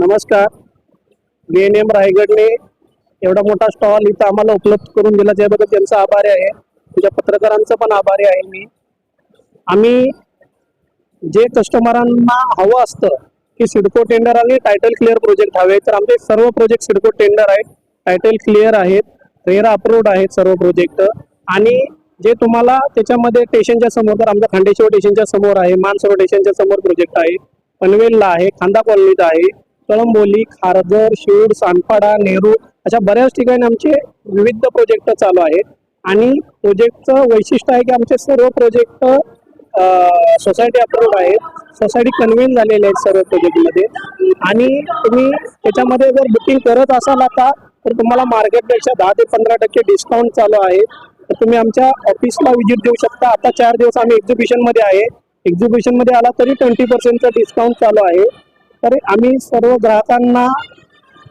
नमस्कार. BNM रायगडने एवढा मोठा स्टॉल इथं आम्हाला उपलब्ध करून दिला त्याबद्दल त्यांचा आभारी आहे. तुझ्या पत्रकारांचा पण आभारी आहे मी. आम्ही जे कस्टमरांना हवं असतं की सिडको टेंडर आणि टायटल क्लिअर प्रोजेक्ट हवे, तर आमचे सर्व प्रोजेक्ट सिडको टेंडर आहेत, टायटल क्लिअर आहेत, रेरा अप्रूव्ड आहेत सर्व प्रोजेक्ट. आणि जे तुम्हाला त्याच्यामध्ये स्टेशनच्या समोर, तर आमच्या खांडेश्वर स्टेशनच्या समोर आहे, मानसरोवर स्टेशनच्या समोर प्रोजेक्ट आहे, पनवेलला आहे, खांदा कॉलनीत आहे, कळंबोली, खारघर, शिरूर, सानपाडा, नेहरू अशा बऱ्याच ठिकाणी आमचे विविध प्रोजेक्ट चालू आहेत. आणि प्रोजेक्टचं वैशिष्ट्य आहे की आमचे सर्व प्रोजेक्ट सोसायटी अप्रूव्ड आहेत, सोसायटी कन्व्हेन झालेले आहेत सर्व प्रोजेक्टमध्ये. आणि तुम्ही त्याच्यामध्ये जर बुकिंग करत असाल आता, तर तुम्हाला मार्केटपेक्षा 10 ते 15% डिस्काउंट चालू आहे. तर तुम्ही आमच्या ऑफिसला व्हिजिट देऊ शकता. आता 4 दिवस आम्ही एक्झिबिशनमध्ये आहे, एक्झिबिशनमध्ये आला तरी 20% डिस्काउंट चालू आहे. तर आम्ही सर्व ग्राहकांना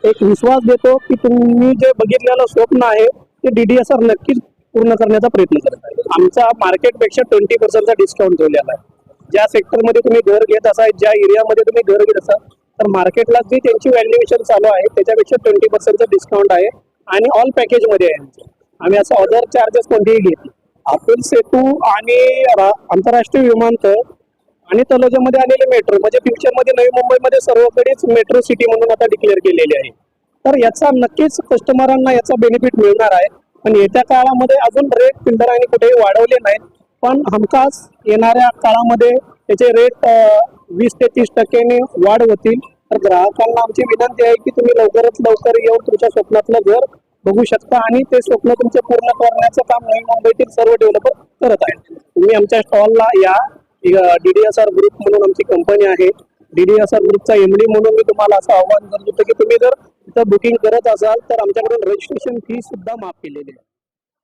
एक विश्वास देतो की तुम्ही जे बघितलेलं स्वप्न आहे ते DDSR नक्कीच पूर्ण करण्याचा प्रयत्न करत आहे. आमचा मार्केटपेक्षा 20% डिस्काउंट ठेवलेला आहे. ज्या सेक्टरमध्ये तुम्ही घर घेत असाल, ज्या एरियामध्ये तुम्ही घर घेत असाल, तर मार्केटला जी त्यांची व्हॅल्युएशन चालू आहे त्याच्यापेक्षा 20% डिस्काउंट आहे. आणि ऑल पॅकेजमध्ये आहे. आम्ही असं अदर चार्जेस कोणतेही घेत नाही. अतुल सेतू आणि आंतरराष्ट्रीय विमानतळ आणि तलोजामध्ये आलेले मेट्रो, म्हणजे फ्युचरमध्ये नवी मुंबईमध्ये सर्वकडेच मेट्रो सिटी म्हणून आता डिक्लेअर केलेली आहे. तर याचा नक्कीच कस्टमरांना याचा बेनिफिट मिळणार आहे. पण येत्या काळामध्ये अजून रेट बिल्डरांनी कुठेही वाढवले नाहीत, पण हमखास येणाऱ्या काळामध्ये त्याचे रेट 20 ते 30% वाढ होतील. तर ग्राहकांना आमची विनंती आहे की तुम्ही लवकरात लवकर येऊन तुमच्या स्वप्नातलं घर बघू शकता आणि ते स्वप्न तुमचे पूर्ण करण्याचं काम नवी मुंबईतील सर्व डेव्हलपर करत आहेत. तुम्ही आमच्या स्टॉलला या. DDSR ग्रुप म्हणून आमची कंपनी आहे. DDSR ग्रुपचा MD म्हणून मी तुम्हाला असं आव्हान करत होतो की तुम्ही जर इथं बुकिंग करत असाल तर आमच्याकडून रजिस्ट्रेशन फी सुद्धा माफ केलेली आहे.